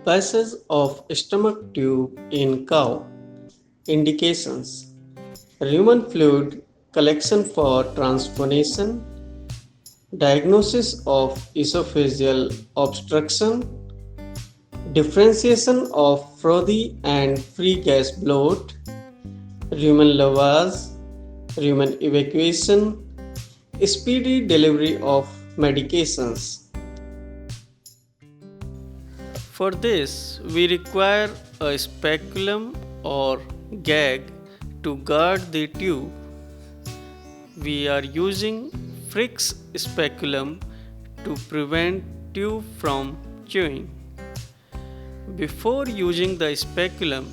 Passage of stomach tube in cow. Indications: rumen fluid collection for transplantation, diagnosis of esophageal obstruction, differentiation of frothy and free gas bloat, rumen lavage, rumen evacuation, speedy delivery of medications. For this, we require a speculum or gag to guard the tube. We are using Frick's speculum to prevent tube from chewing. Before using the speculum,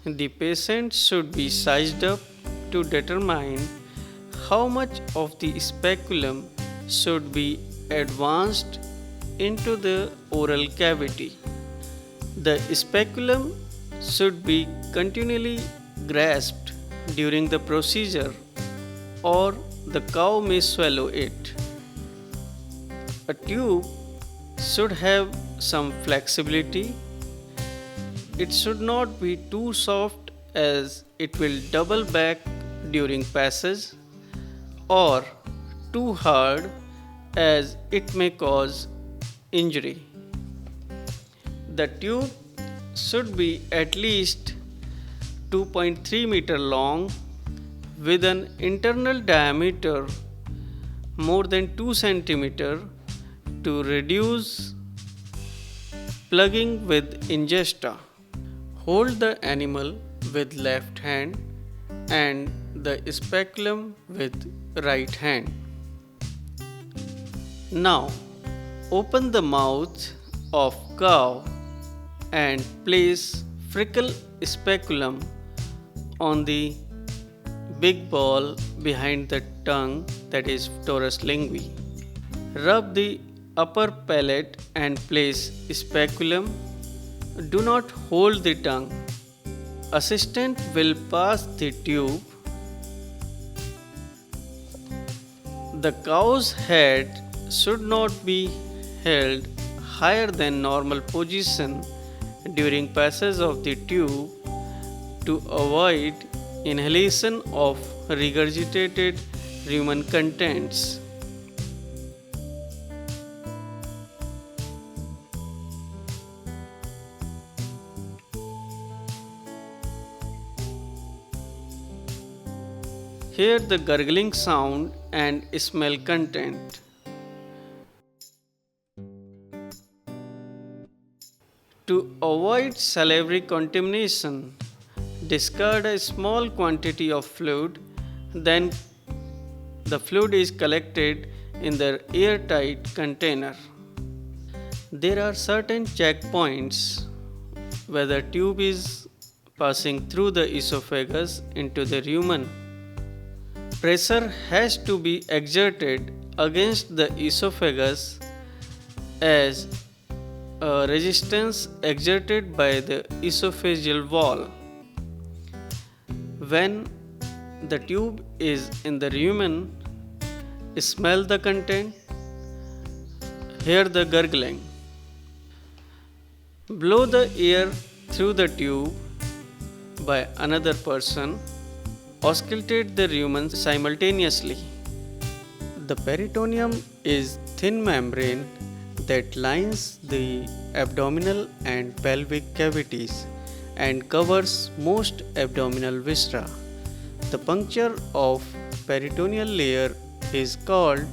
the patient should be sized up to determine how much of the speculum should be advanced into the oral cavity. The speculum should be continually grasped during the procedure or the cow may swallow it. A tube should have some flexibility. It should not be too soft as it will double back during passage or too hard as it may cause injury. The tube should be at least 2.3 meter long with an internal diameter more than 2 centimeter to reduce plugging with ingesta. Hold the animal with left hand and the speculum with right hand. Now open the mouth of cow and place Frickle speculum on the big ball behind the tongue, that is torus linguae. Rub the upper palate and place speculum. Do not hold the tongue. Assistant will pass the tube. The cow's head should not be held higher than normal position during passage of the tube to avoid inhalation of regurgitated rumen contents. Hear the gurgling sound and smell content. To avoid salivary contamination, discard a small quantity of fluid, then the fluid is collected in the airtight container. There are certain checkpoints where the tube is passing through the esophagus into the rumen. Pressure has to be exerted against the esophagus as a resistance exerted by the esophageal wall. When the tube is in the rumen, smell the content, hear the gurgling. Blow the air through the tube by another person. Auscultate the rumen simultaneously. The peritoneum is thin membrane that lines the abdominal and pelvic cavities and covers most abdominal viscera. The puncture of peritoneal layer is called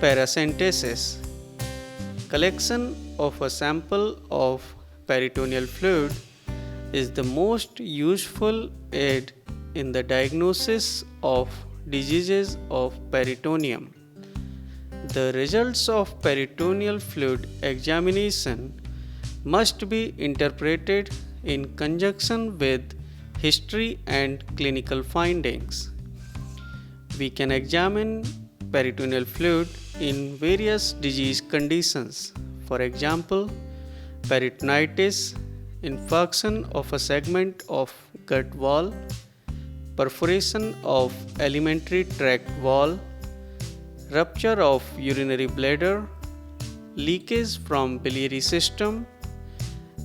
paracentesis. Collection of a sample of peritoneal fluid is the most useful aid in the diagnosis of diseases of peritoneum. The results of peritoneal fluid examination must be interpreted in conjunction with history and clinical findings. We can examine peritoneal fluid in various disease conditions. For example, peritonitis, infarction of a segment of gut wall, perforation of alimentary tract wall, rupture of urinary bladder, leakage from biliary system,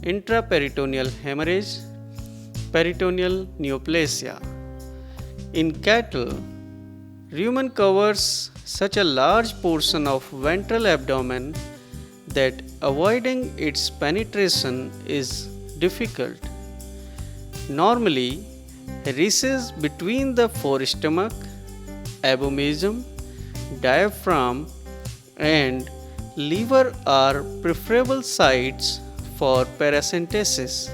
intraperitoneal hemorrhage, peritoneal neoplasia. In cattle, rumen covers such a large portion of ventral abdomen that avoiding its penetration is difficult. Normally, recesses between the forestomach, abomasum, diaphragm, and liver are preferable sites for paracentesis.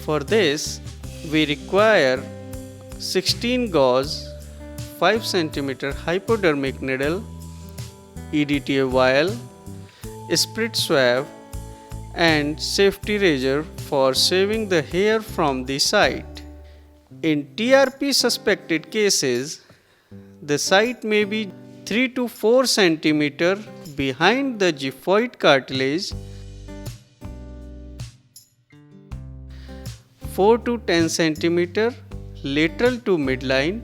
For this, we require 16 gauge 5 cm hypodermic needle, EDTA vial, sprit swab, and safety razor for shaving the hair from the site. In TRP suspected cases, the site may be 3 to 4 cm behind the xiphoid cartilage, 4 to 10 cm lateral to midline,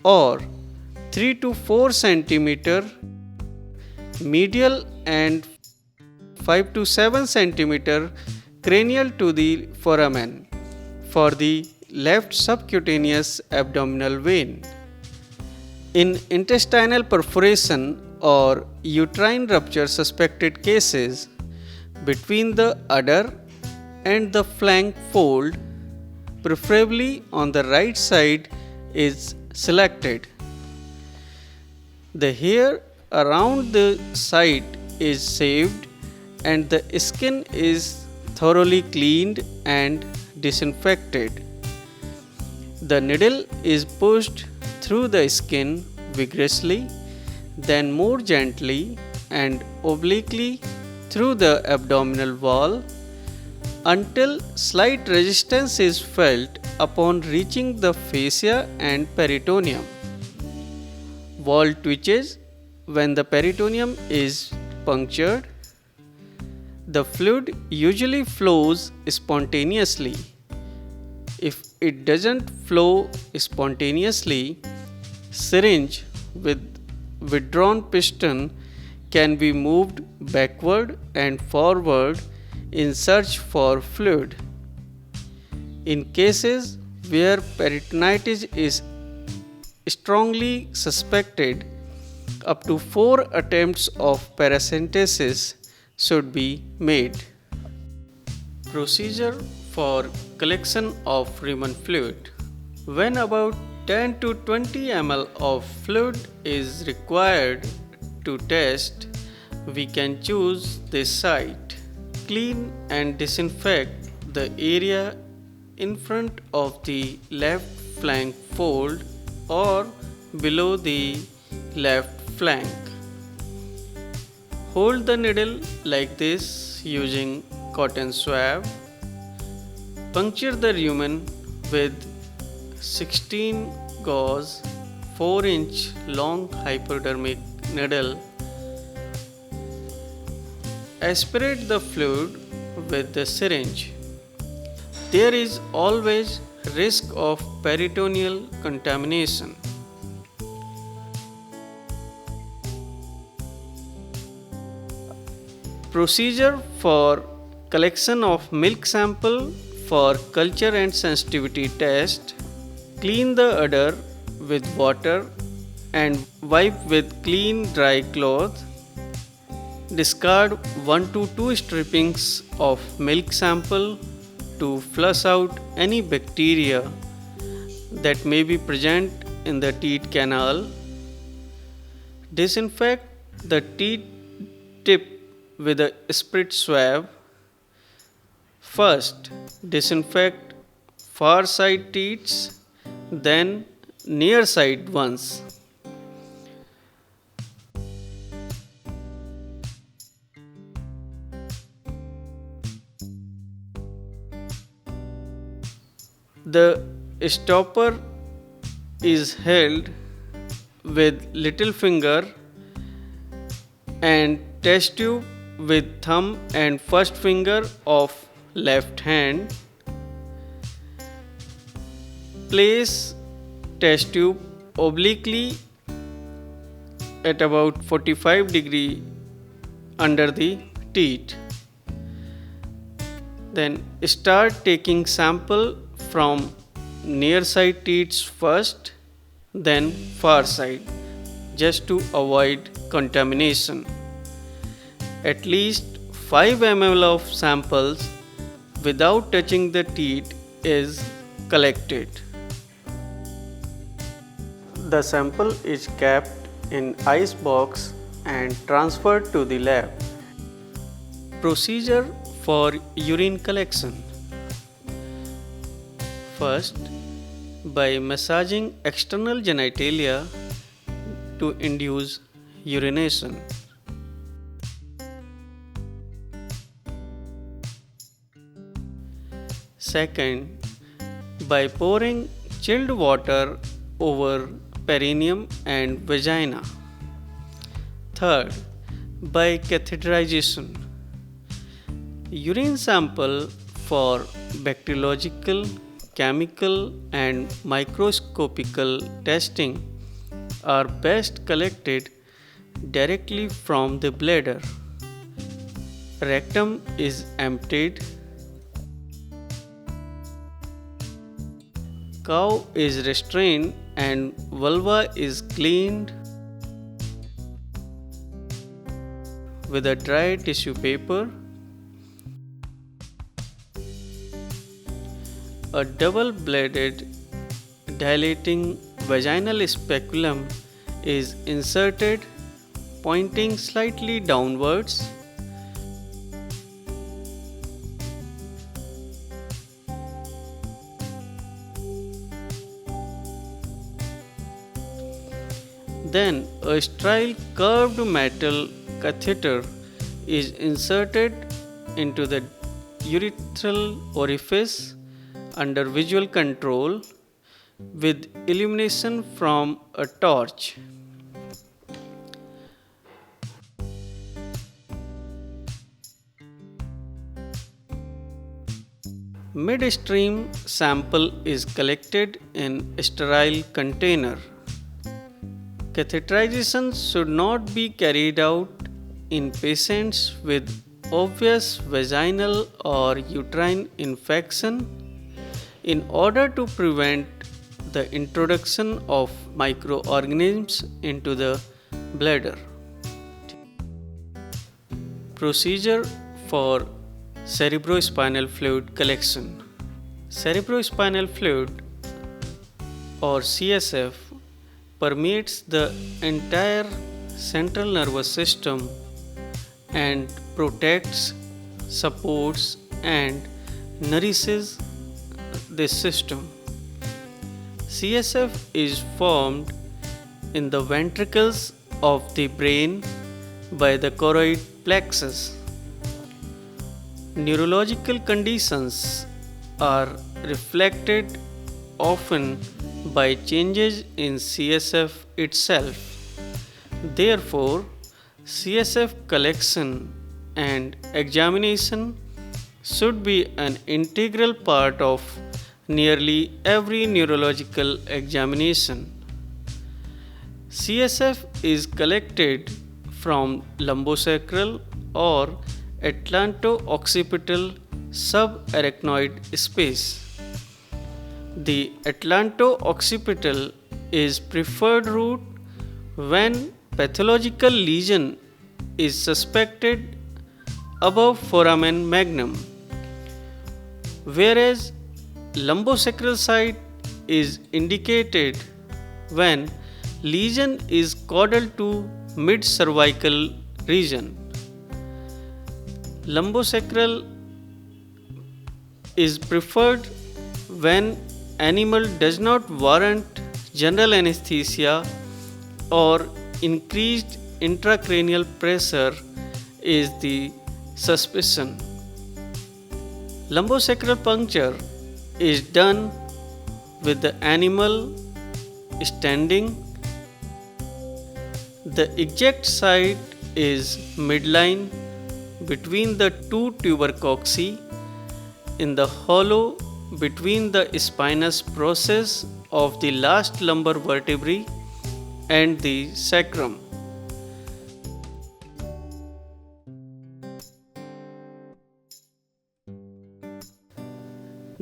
or 3 to 4 cm medial and 5 to 7 cm cranial to the foramen for the left subcutaneous abdominal vein. In intestinal perforation or uterine rupture suspected cases, between the udder and the flank fold, preferably on the right side, is selected. The hair around the site is shaved and the skin is thoroughly cleaned and disinfected. The needle is pushed through the skin vigorously, then more gently and obliquely through the abdominal wall until slight resistance is felt upon reaching the fascia and peritoneum. Wall twitches when the peritoneum is punctured. The fluid usually flows spontaneously. If it doesn't flow spontaneously, syringe with withdrawn piston can be moved backward and forward in search for fluid. In cases where peritonitis is strongly suspected, up to 4 attempts of paracentesis should be made. Procedure for collection of rumen fluid. When about 10 to 20 ml of fluid is required to test, we can choose this site. Clean and disinfect the area in front of the left flank fold or below the left flank. Hold the needle like this using cotton swab. Puncture the rumen with 16 gauge 4-inch long hypodermic needle. Aspirate the fluid with the syringe. There is always risk of peritoneal contamination. Procedure for collection of milk sample for culture and sensitivity test. Clean the udder with water and wipe with clean dry cloth. Discard 1 to 2 strippings of milk sample to flush out any bacteria that may be present in the teat canal. Disinfect the teat tip with a sprit swab. First, disinfect far side teats, then near side ones. The stopper is held with little finger and test tube with thumb and first finger of left hand. Place test tube obliquely at about 45 degree under the teat. Then start taking sample from near side teats first, then far side, just to avoid contamination. At least 5 ml of samples without touching the teat is collected. The sample is kept in ice box and transferred to the lab. Procedure for urine collection. First, by massaging external genitalia to induce urination. Second, by pouring chilled water over perineum and vagina. Third, by catheterization. Urine sample for bacteriological, chemical and microscopical testing are best collected directly from the bladder. Rectum is emptied. Cow is restrained and vulva is cleaned with a dry tissue paper. A double-bladed dilating vaginal speculum is inserted, pointing slightly downwards. Then a sterile curved metal catheter is inserted into the urethral orifice under visual control with illumination from a torch. Midstream sample is collected in a sterile container. Catheterization should not be carried out in patients with obvious vaginal or uterine infection in order to prevent the introduction of microorganisms into the bladder. Procedure for cerebrospinal fluid collection. Cerebrospinal fluid or CSF permeates the entire central nervous system and protects, supports and nourishes this system. CSF is formed in the ventricles of the brain by the choroid plexus. Neurological conditions are reflected often by changes in CSF itself. Therefore, CSF collection and examination should be an integral part of nearly every neurological examination. CSF is collected from lumbosacral or atlanto-occipital subarachnoid space. The atlanto-occipital is preferred route when pathological lesion is suspected above foramen magnum, whereas lumbosacral site is indicated when lesion is caudal to mid-cervical region. Lumbosacral is preferred when animal does not warrant general anesthesia or increased intracranial pressure is the suspicion. Lumbosacral puncture is done with the animal standing. The exact site is midline between the two tubercocci in the hollow between the spinous process of the last lumbar vertebrae and the sacrum.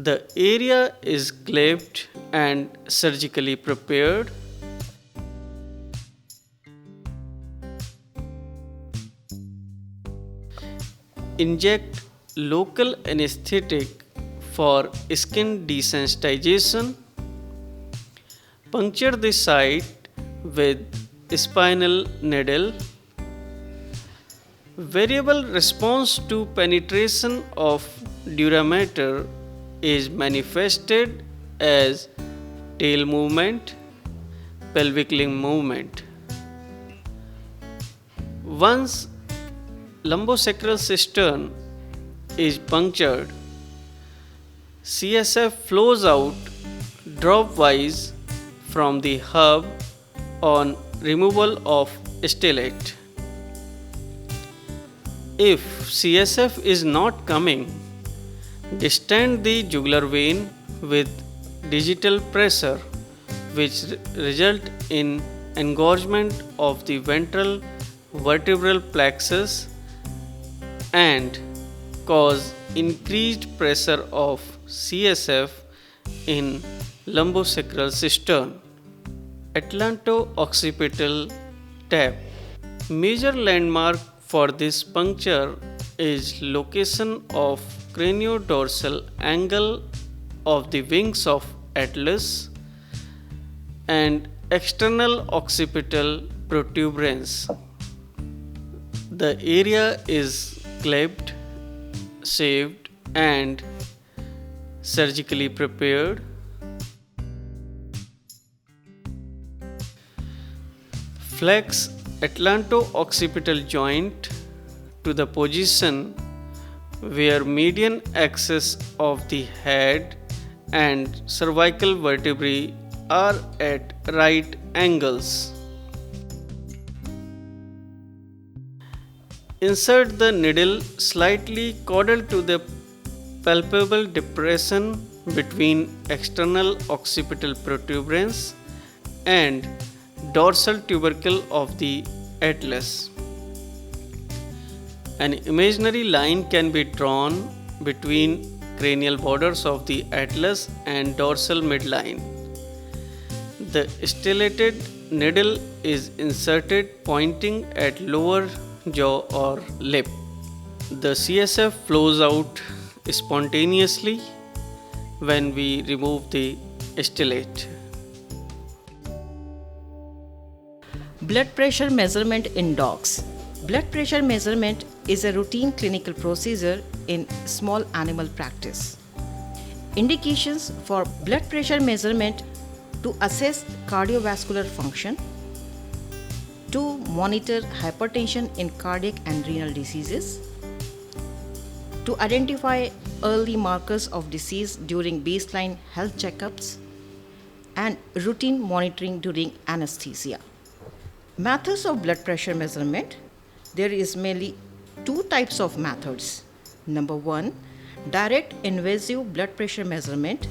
The area is clipped and surgically prepared. Inject local anesthetic for skin desensitization. Puncture the site with spinal needle. Variable response to penetration of duramater is manifested as tail movement, pelvic limb movement. Once lumbosacral cistern is punctured, CSF flows out dropwise from the hub on removal of stellate. If CSF is not coming, distend the jugular vein with digital pressure, which result in engorgement of the ventral vertebral plexus and cause increased pressure of CSF in lumbosacral cistern. Atlanto-occipital tap. Major landmark for this puncture is location of craniodorsal angle of the wings of Atlas and external occipital protuberance. The area is clipped, shaved and surgically prepared. Flex atlanto-occipital joint to the position where median axis of the head and cervical vertebrae are at right angles. Insert the needle slightly caudal to the palpable depression between external occipital protuberance and dorsal tubercle of the atlas. An imaginary line can be drawn between cranial borders of the atlas and dorsal midline. The stellated needle is inserted pointing at lower jaw or lip. The CSF flows out spontaneously when we remove the stellate. Blood pressure measurement in dogs. Blood pressure measurement is a routine clinical procedure in small animal practice. Indications for blood pressure measurement: to assess cardiovascular function, to monitor hypertension in cardiac and renal diseases, to identify early markers of disease during baseline health checkups, and routine monitoring during anesthesia. Methods of blood pressure measurement. There is mainly two types of methods. Number one, direct invasive blood pressure measurement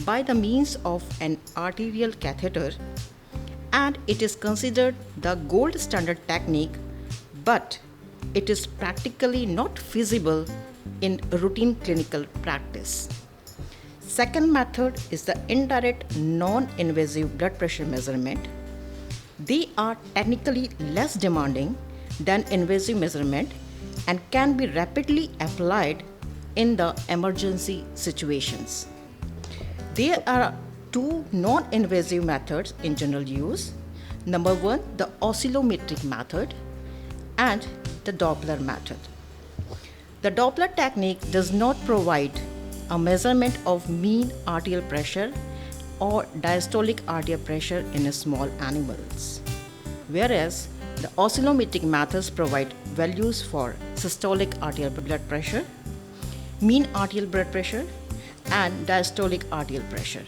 by the means of an arterial catheter, and it is considered the gold standard technique, but it is practically not feasible in routine clinical practice. Second method is the indirect non-invasive blood pressure measurement. They are technically less demanding than invasive measurement and can be rapidly applied in the emergency situations. There are two non-invasive methods in general use. Number one, the oscillometric method and the Doppler method. The Doppler technique does not provide a measurement of mean arterial pressure or diastolic arterial pressure in small animals, whereas the oscillometric methods provide values for systolic arterial blood pressure, mean arterial blood pressure, and diastolic arterial pressure,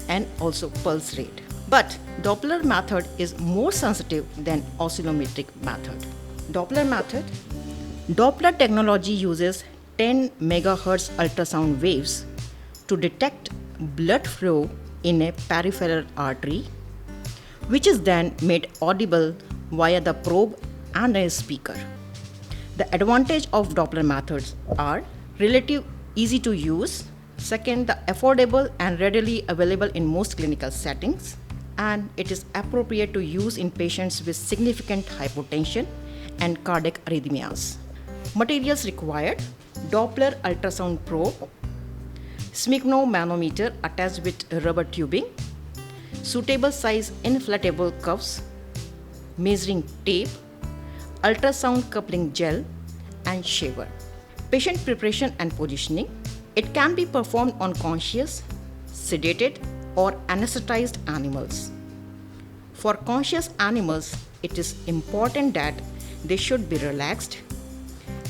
and also pulse rate. But Doppler method is more sensitive than oscillometric method. Doppler method. Doppler technology uses 10 MHz ultrasound waves to detect blood flow in a peripheral artery, which is then made audible via the probe and a speaker. The advantage of Doppler methods are relative easy to use, Second, the affordable and readily available in most clinical settings, and it is appropriate to use in patients with significant hypotension and cardiac arrhythmias. Materials required: Doppler ultrasound probe, sphygmomanometer attached with rubber tubing, suitable size inflatable cuffs, measuring tape, ultrasound coupling gel, and shaver. Patient preparation and positioning. It can be performed on conscious, sedated, or anesthetized animals. For conscious animals, it is important that they should be relaxed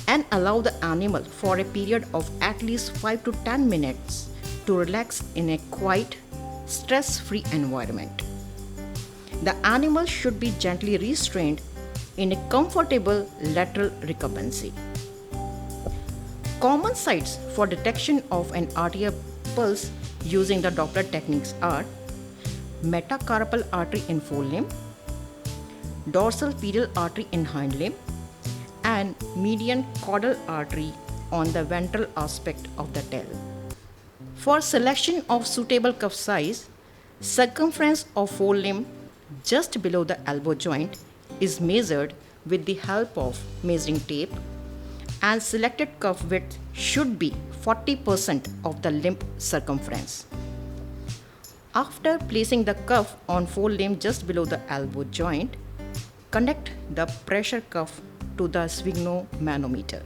and allow the animal for a period of at least 5 to 10 minutes to relax in a quiet, stress-free environment. The animal should be gently restrained in a comfortable lateral recumbency. Common sites for detection of an arterial pulse using the Doppler techniques are metacarpal artery in forelimb, dorsal pedal artery in hind limb, and median caudal artery on the ventral aspect of the tail. For selection of suitable cuff size, circumference of forelimb just below the elbow joint is measured with the help of measuring tape, and selected cuff width should be 40% of the limb circumference. After placing the cuff on forelimb just below the elbow joint, connect the pressure cuff to the sphygmomanometer.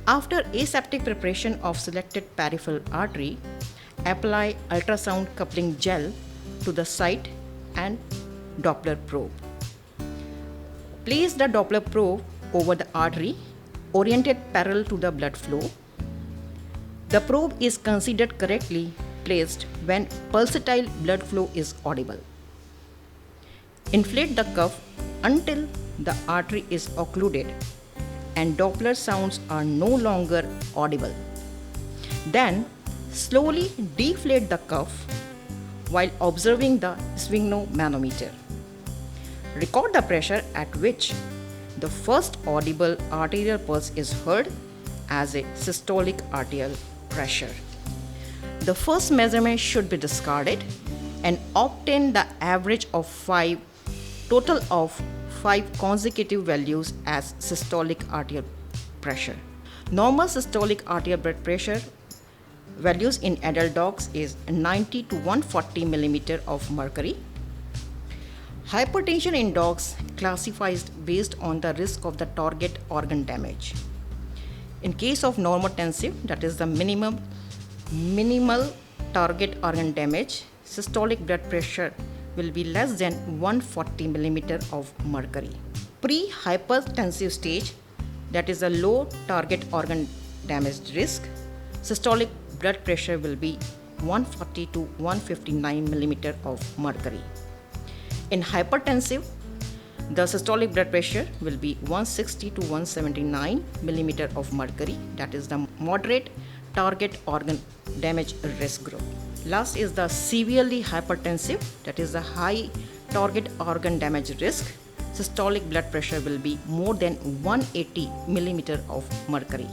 After aseptic preparation of selected peripheral artery, apply ultrasound coupling gel to the site and Doppler probe. Place the Doppler probe over the artery, oriented parallel to the blood flow. The probe is considered correctly placed when pulsatile blood flow is audible. Inflate the cuff until the artery is occluded and Doppler sounds are no longer audible. Then slowly deflate the cuff while observing the sphygmomanometer. Record the pressure at which the first audible arterial pulse is heard as a systolic arterial pressure. The first measurement should be discarded and obtain the average of total of 5 consecutive values as systolic arterial pressure. Normal systolic arterial blood pressure values in adult dogs is 90 to 140 mm of mercury. Hypertension in dogs classifies based on the risk of the target organ damage. In case of normotensive, that is the minimal target organ damage, systolic blood pressure will be less than 140 mm of mercury. Pre-hypertensive stage, that is a low target organ damage risk, systolic blood pressure will be 140 to 159 mm of mercury. In hypertensive, the systolic blood pressure will be 160 to 179 mm of mercury, that is the moderate target organ damage risk group. Last is the severely hypertensive, that is the high target organ damage risk. Systolic blood pressure will be more than 180 mm of mercury.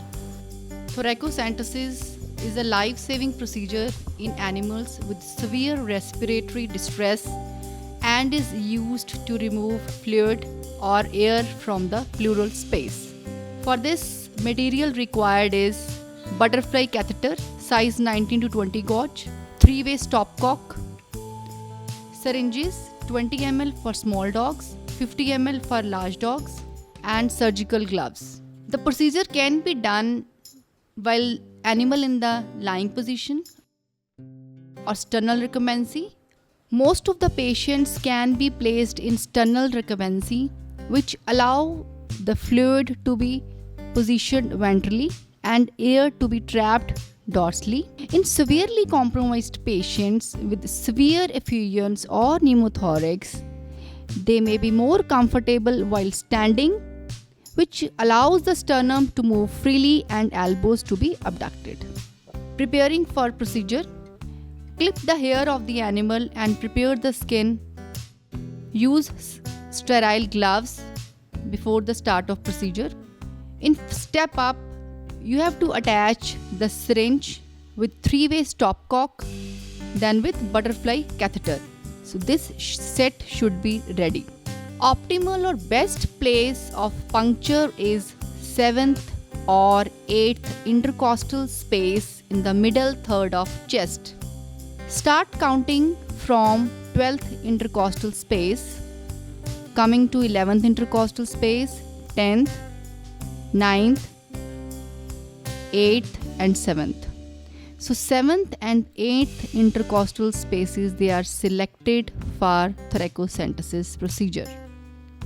Thoracocentesis is a life-saving procedure in animals with severe respiratory distress and is used to remove fluid or air from the pleural space. For this, material required is butterfly catheter size 19 to 20 gauge, 3-way stopcock, syringes 20 ml for small dogs, 50 ml for large dogs, and surgical gloves. The procedure can be done while animal in the lying position or sternal recumbency. Most of the patients can be placed in sternal recumbency, which allow the fluid to be positioned ventrally and air to be trapped dorsally. In severely compromised patients with severe effusions or pneumothorax, they may be more comfortable while standing, which allows the sternum to move freely and elbows to be abducted. Preparing for procedure: clip the hair of the animal and prepare the skin. Use sterile gloves before the start of procedure. In step up, you have to attach the syringe with 3-way stopcock, then with butterfly catheter. So this set should be ready. Optimal or best place of puncture is 7th or 8th intercostal space in the middle third of chest. Start counting from 12th intercostal space, coming to 11th intercostal space, 10th, 9th, 8th and 7th. So 7th and 8th intercostal spaces, they are selected for thoracocentesis procedure.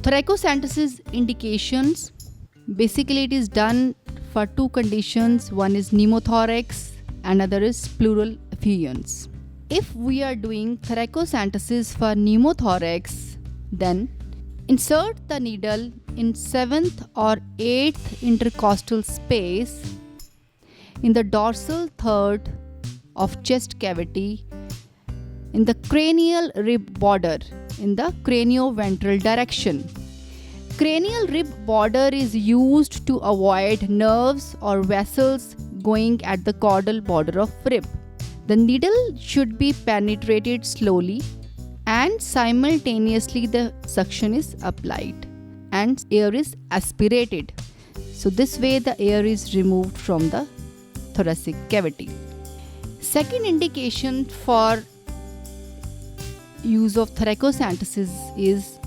Thoracocentesis indications, basically it is done for two conditions. One is pneumothorax and other is pleural effusions. If we are doing thoracocentesis for pneumothorax, then insert the needle in 7th or 8th intercostal space in the dorsal third of chest cavity in the cranial rib border in the cranioventral direction. Cranial rib border is used to avoid nerves or vessels going at the caudal border of rib. The needle should be penetrated slowly and simultaneously the suction is applied and air is aspirated. So this way the air is removed from the thoracic cavity. Second indication for use of thoracocentesis is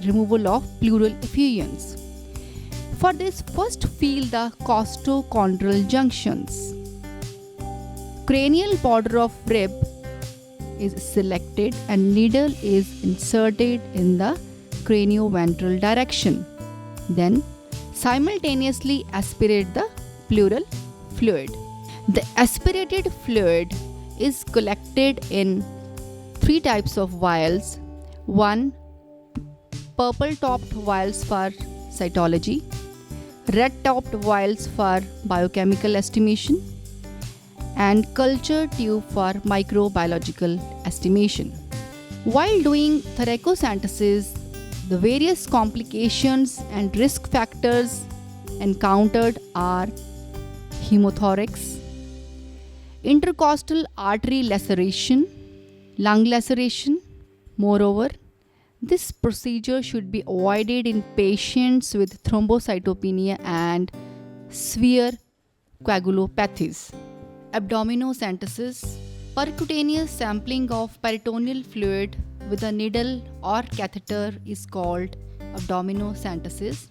removal of pleural effusions. For this, first feel the costochondral junctions. Cranial border of rib is selected and needle is inserted in the cranioventral direction. Then simultaneously aspirate the pleural fluid. The aspirated fluid is collected in 3 types of vials. One, purple topped vials for cytology, red topped vials for biochemical estimation, and culture tube for microbiological estimation. While doing thoracocentesis, the various complications and risk factors encountered are hemothorax, intercostal artery laceration, lung laceration. Moreover, this procedure should be avoided in patients with thrombocytopenia and severe coagulopathies. Abdominocentesis, percutaneous sampling of peritoneal fluid with a needle or catheter is called abdominocentesis.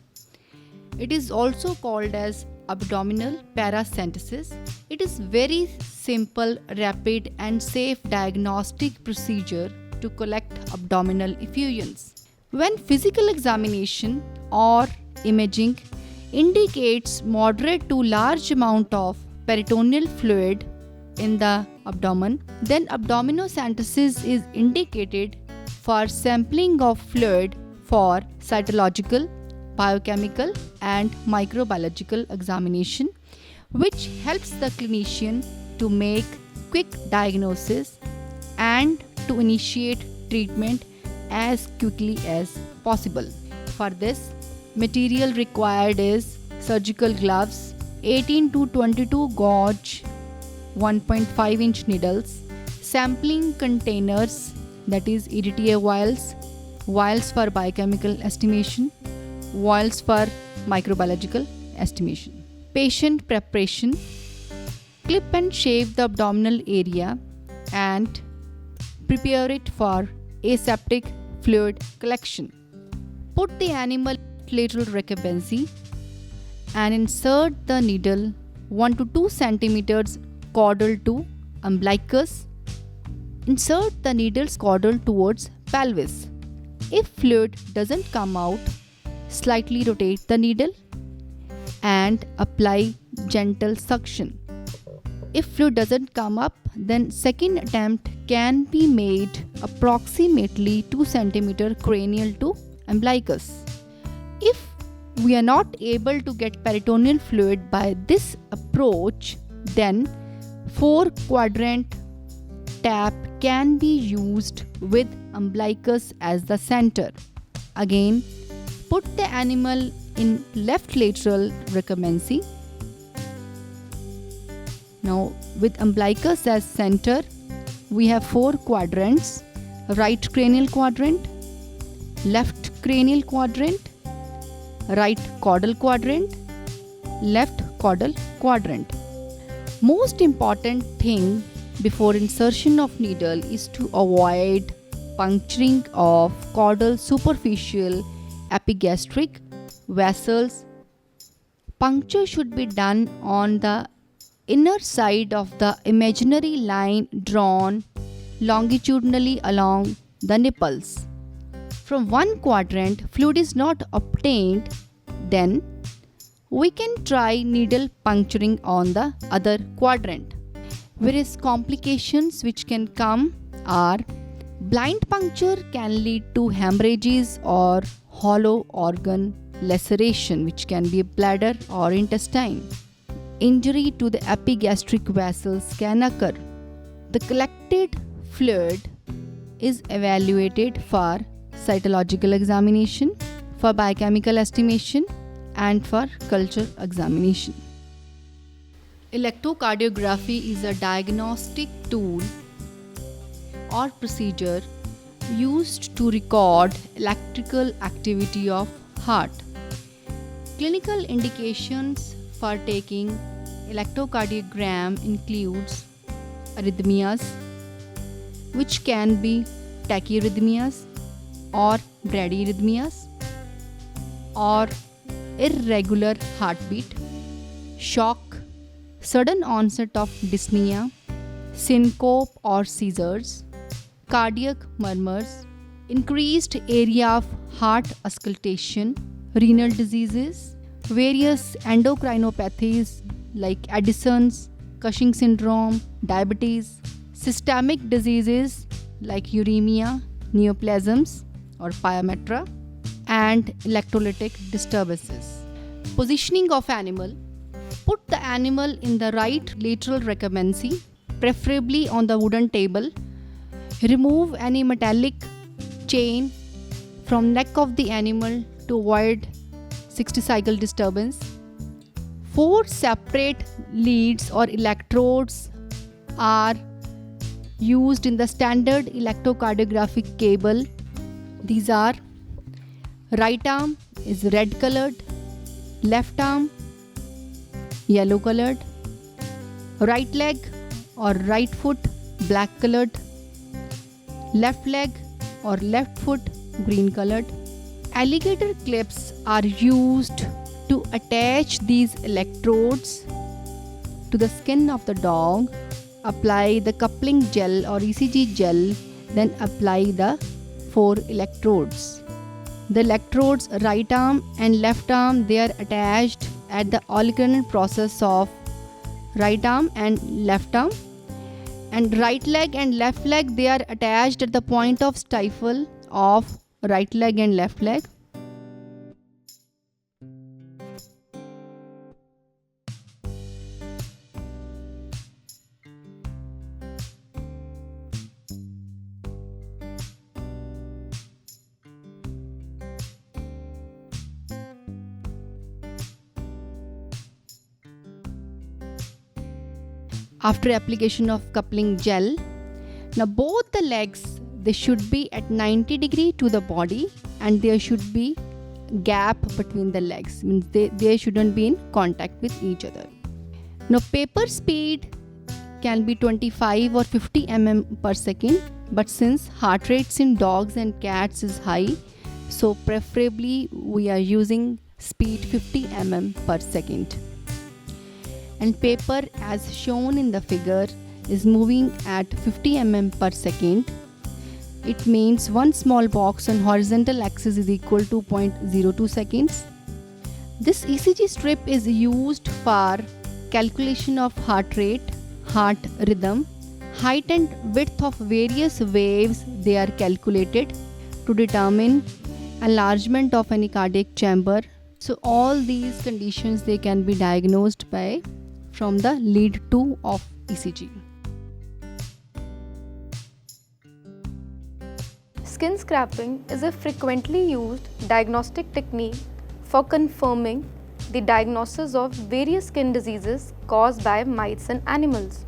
It is also called as abdominal paracentesis. It is very simple, rapid and safe diagnostic procedure to collect abdominal effusions. When physical examination or imaging indicates moderate to large amount of peritoneal fluid in the abdomen, then abdominocentesis is indicated for sampling of fluid for cytological, biochemical and microbiological examination, which helps the clinician to make quick diagnosis and to initiate treatment as quickly as possible. For this, material required is surgical gloves, 18 to 22 gauge 1.5 inch needles, sampling containers, that is EDTA vials, vials for biochemical estimation, vials for microbiological estimation. Patient preparation: clip and shave the abdominal area and prepare it for aseptic fluid collection. Put the animal lateral recumbency and insert the needle 1 to 2 centimeters caudal to umbilicus. Insert the needle's caudal towards pelvis. If fluid doesn't come out, slightly rotate the needle and apply gentle suction. If fluid doesn't come up, then second attempt can be made approximately 2 cm cranial to umbilicus. If we are not able to get peritoneal fluid by this approach, then 4-quadrant tap can be used with umbilicus as the center. Again, put the animal in left lateral recumbency. Now, with umbilicus as center, we have 4 quadrants: right cranial quadrant, left cranial quadrant, right caudal quadrant, left caudal quadrant. Most important thing before insertion of needle is to avoid puncturing of caudal superficial epigastric vessels. Puncture should be done on the inner side of the imaginary line drawn longitudinally along the nipples. From one quadrant fluid is not obtained, then we can try needle puncturing on the other quadrant. Various complications which can come are: blind puncture can lead to hemorrhages or hollow organ laceration, which can be bladder or intestine. Injury to the epigastric vessels can occur. The collected fluid is evaluated for cytological examination, for biochemical estimation, and for culture examination. Electrocardiography is a diagnostic tool or procedure used to record electrical activity of heart. Clinical indications for taking electrocardiogram includes arrhythmias, which can be tachyarrhythmias or bradyarrhythmias, or irregular heartbeat, shock, sudden onset of dyspnea, syncope or seizures, cardiac murmurs, increased area of heart auscultation, renal diseases, various endocrinopathies like Addison's, Cushing syndrome, diabetes, systemic diseases like uremia, neoplasms or pyometra, and electrolytic disturbances. Positioning of animal: put the animal in the right lateral recumbency, preferably on the wooden table. Remove any metallic chain from neck of the animal to avoid 60 cycle disturbance. 4 separate leads or electrodes are used in the standard electrocardiographic cable. These are: right arm is red colored, left arm yellow colored, right leg or right foot black colored, left leg or left foot green colored. Alligator clips are used to attach these electrodes to the skin of the dog. Apply the coupling gel or ECG gel, then apply the 4 electrodes. The electrodes right arm and left arm, they are attached at the alternate process of right arm and left arm, and right leg and left leg, they are attached at the point of stifle of right leg and left leg. After application of coupling gel, now both the legs, they should be at 90 degree to the body, and there should be gap between the legs, means they shouldn't be in contact with each other. Now paper speed can be 25 or 50 mm per second, but since heart rates in dogs and cats is high, so preferably we are using speed 50 mm per second. And paper, as shown in the figure, is moving at 50 mm per second. It means one small box on horizontal axis is equal to 0.02 seconds. This ECG strip is used for calculation of heart rate, heart rhythm, height and width of various waves. They are calculated to determine enlargement of any cardiac chamber. So all these conditions, they can be diagnosed from the lead 2 of ECG. Skin scraping is a frequently used diagnostic technique for confirming the diagnosis of various skin diseases caused by mites and animals.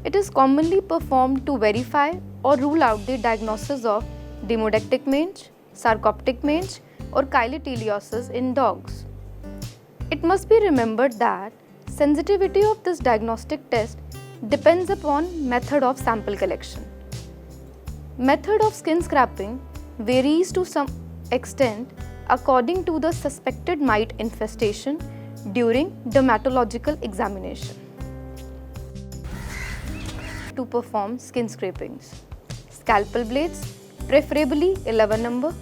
It is commonly performed to verify or rule out the diagnosis of demodectic mange, sarcoptic mange, or chylotilliosis in dogs. It must be remembered that sensitivity of this diagnostic test depends upon method of sample collection. Method of skin scraping varies to some extent according to the suspected mite infestation during dermatological examination. To perform skin scrapings: scalpel blades, preferably 11 number,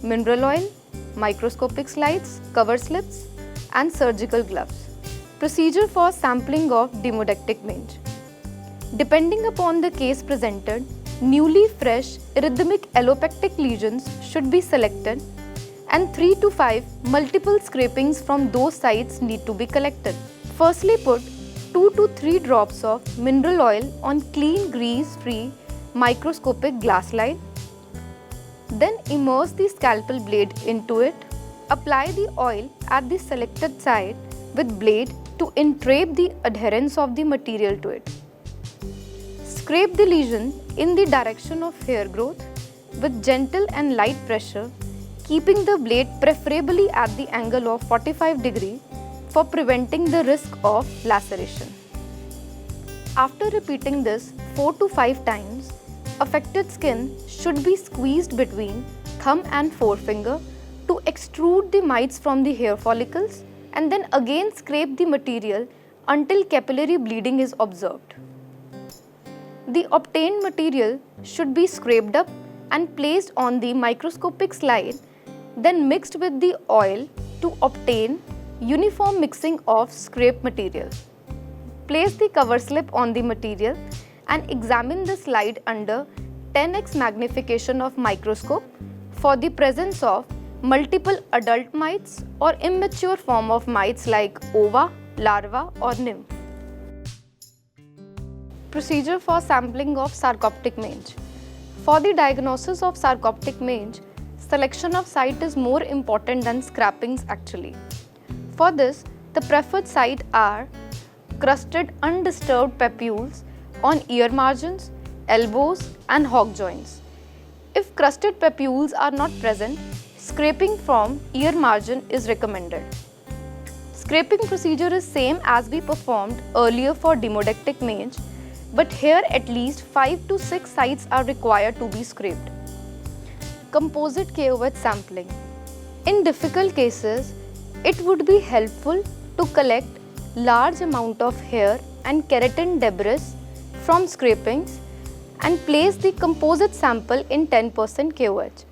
mineral oil, microscopic slides, cover slips, and surgical gloves. Procedure for sampling of demodectic mange. Depending upon the case presented, newly fresh erythemic allopectic lesions should be selected, and 3 to 5 multiple scrapings from those sites need to be collected. Firstly, put 2 to 3 drops of mineral oil on clean grease-free microscopic glass slide. Then immerse the scalpel blade into it. Apply the oil at the selected site with blade to entrap the adherence of the material to it. Scrape the lesion in the direction of hair growth with gentle and light pressure, keeping the blade preferably at the angle of 45 degrees for preventing the risk of laceration. After repeating this 4 to 5 times, affected skin should be squeezed between thumb and forefinger to extrude the mites from the hair follicles, and then again scrape the material until capillary bleeding is observed. The obtained material should be scraped up and placed on the microscopic slide, then mixed with the oil to obtain uniform mixing of scraped material. Place the cover slip on the material and examine the slide under 10x magnification of microscope for the presence of multiple adult mites or immature form of mites like ova, larva, or nymph. Procedure for sampling of sarcoptic mange. For the diagnosis of sarcoptic mange, selection of site is more important than scrapings actually. For this, the preferred site are crusted undisturbed papules on ear margins, elbows, and hock joints. If crusted papules are not present, scraping from ear margin is recommended. Scraping procedure is same as we performed earlier for demodectic mange, but here at least 5 to 6 sites are required to be scraped. Composite KOH sampling. In difficult cases, it would be helpful to collect large amount of hair and keratin debris from scrapings and place the composite sample in 10% KOH.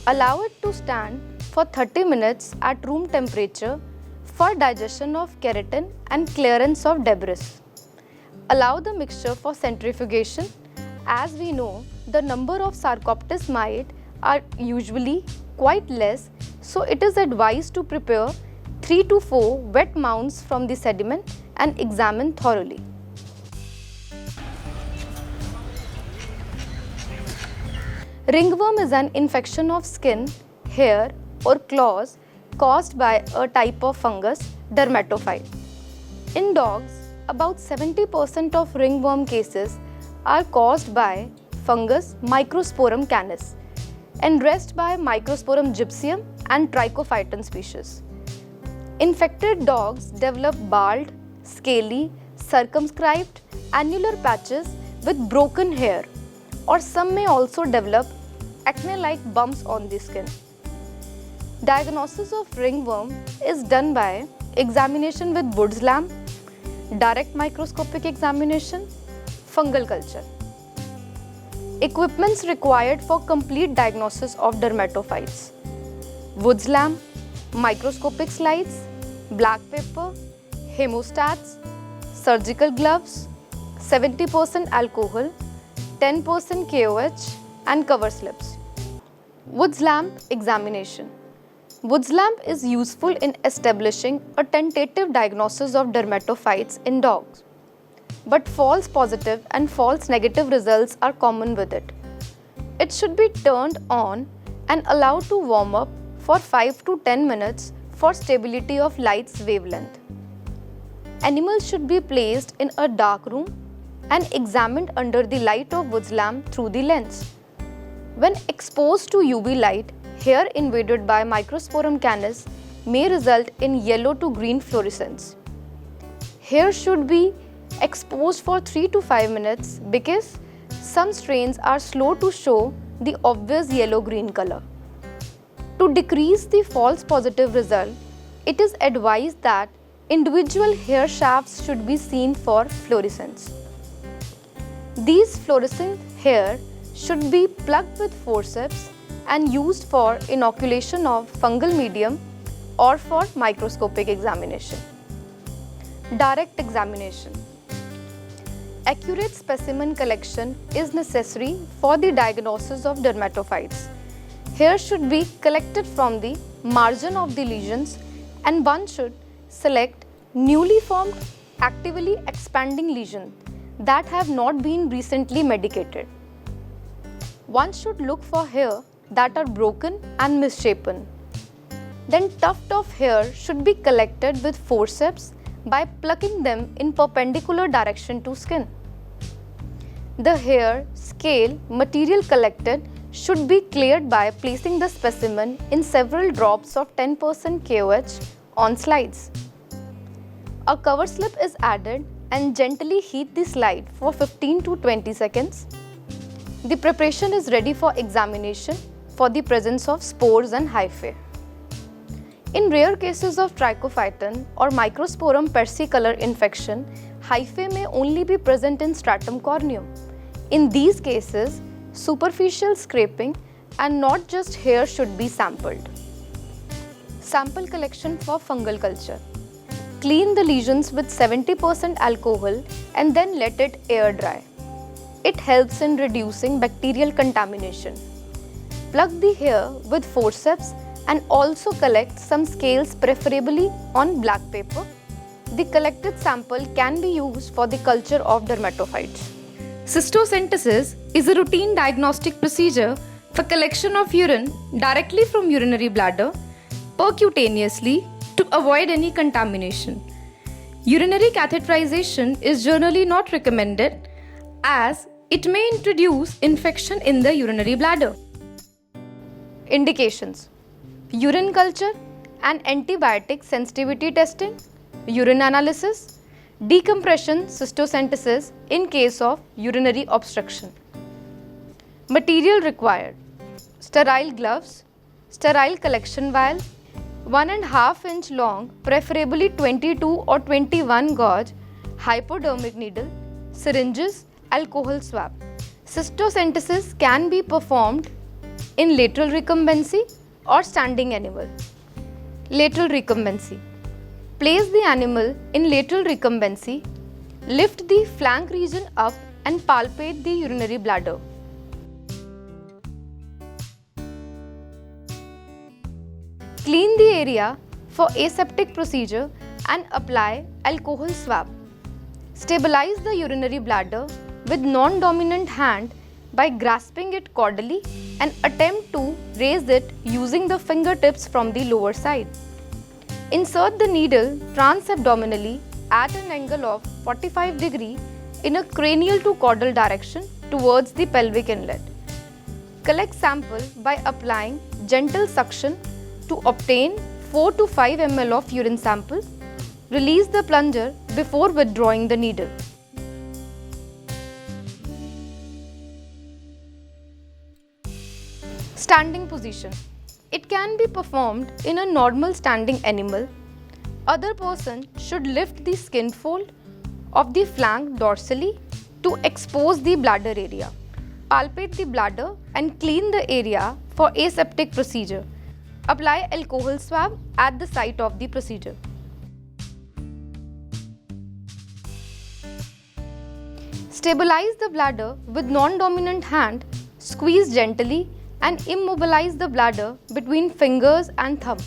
Allow it to stand for 30 minutes at room temperature for digestion of keratin and clearance of debris. Allow the mixture for centrifugation. As we know, the number of Sarcoptes mite are usually quite less, so it is advised to prepare 3 to 4 wet mounds from the sediment and examine thoroughly. Ringworm is an infection of skin, hair, or claws caused by a type of fungus, dermatophyte. In dogs, about 70% of ringworm cases are caused by fungus Microsporum canis and rest by Microsporum gypsum and Trichophyton species. Infected dogs develop bald, scaly, circumscribed, annular patches with broken hair, or some may also develop acne-like bumps on the skin. Diagnosis of ringworm is done by examination with Wood's lamp, direct microscopic examination, fungal culture. Equipments required for complete diagnosis of dermatophytes: Wood's lamp, microscopic slides, black paper, hemostats, surgical gloves, 70% alcohol, 10% KOH, and cover slips. Wood's lamp examination. Wood's lamp is useful in establishing a tentative diagnosis of dermatophytes in dogs, but false positive and false negative results are common with it. It should be turned on and allowed to warm up for 5 to 10 minutes for stability of light's wavelength. Animals should be placed in a dark room and examined under the light of Wood's lamp through the lens. When exposed to UV light, hair invaded by Microsporum canis may result in yellow to green fluorescence. Hair should be exposed for 3 to 5 minutes because some strains are slow to show the obvious yellow-green color. To decrease the false positive result, it is advised that individual hair shafts should be seen for fluorescence. These fluorescent hair should be plucked with forceps and used for inoculation of fungal medium or for microscopic examination. Direct examination. Accurate specimen collection is necessary for the diagnosis of dermatophytes. Hair should be collected from the margin of the lesions and one should select newly formed, actively expanding lesions that have not been recently medicated. One should look for hair that are broken and misshapen. Then tuft of hair should be collected with forceps by plucking them in perpendicular direction to skin. The hair, scale, material collected should be cleared by placing the specimen in several drops of 10% KOH on slides. A cover slip is added and gently heat the slide for 15 to 20 seconds. The preparation is ready for examination for the presence of spores and hyphae. In rare cases of trichophyton or Microsporum persicolor infection, hyphae may only be present in stratum corneum. In these cases, superficial scraping and not just hair should be sampled. Sample collection for fungal culture. Clean the lesions with 70% alcohol and then let it air dry. It helps in reducing bacterial contamination. Plug the hair with forceps and also collect some scales, preferably on black paper. The collected sample can be used for the culture of dermatophytes. Cystocentesis is a routine diagnostic procedure for collection of urine directly from urinary bladder percutaneously to avoid any contamination. Urinary catheterization is generally not recommended as it may introduce infection in the urinary bladder. Indications: urine culture and antibiotic sensitivity testing, urine analysis, decompression cystocentesis in case of urinary obstruction. Material required: sterile gloves, sterile collection vial, 1.5 inch long, preferably 22 or 21 gauge hypodermic needle, syringes, alcohol swab. Cystocentesis can be performed in lateral recumbency or standing animal. Lateral recumbency. Place the animal in lateral recumbency, lift the flank region up and palpate the urinary bladder. Clean the area for aseptic procedure and apply alcohol swab. Stabilize the urinary bladder with non-dominant hand by grasping it caudally and attempt to raise it using the fingertips from the lower side. Insert the needle transabdominally at an angle of 45 degrees in a cranial to caudal direction towards the pelvic inlet. Collect sample by applying gentle suction to obtain 4 to 5 ml of urine sample. Release the plunger before withdrawing the needle. Standing position. It can be performed in a normal standing animal. Other person should lift the skin fold of the flank dorsally to expose the bladder area. Palpate the bladder and clean the area for aseptic procedure. Apply alcohol swab at the site of the procedure. Stabilize the bladder with non-dominant hand, squeeze gently and immobilize the bladder between fingers and thumb.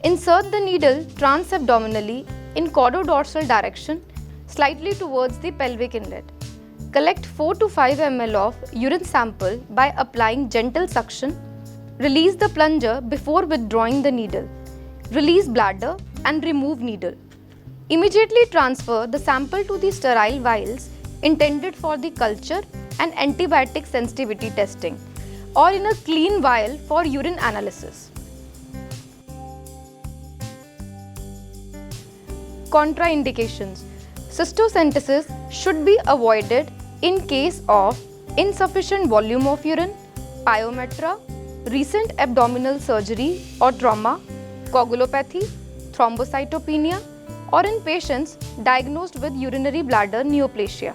Insert the needle transabdominally in caudodorsal direction, slightly towards the pelvic inlet. Collect 4 to 5 ml of urine sample by applying gentle suction. Release the plunger before withdrawing the needle. release bladder and remove needle. Immediately transfer the sample to the sterile vials intended for the culture and antibiotic sensitivity testing, or in a clean vial for urine analysis. Contraindications. Cystocentesis should be avoided in case of insufficient volume of urine, pyometra, recent abdominal surgery or trauma, coagulopathy, thrombocytopenia, or in patients diagnosed with urinary bladder neoplasia.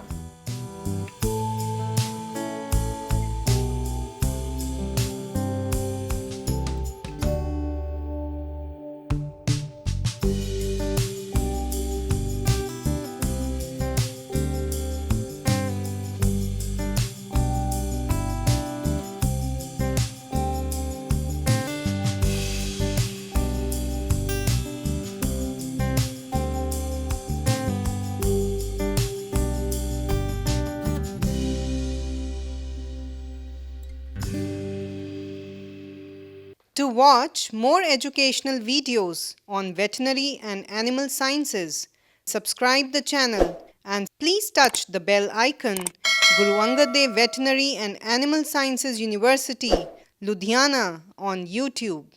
To watch more educational videos on veterinary and animal sciences, subscribe the channel and please touch the bell icon. Guru Angad Dev Veterinary and Animal Sciences University, Ludhiana on YouTube.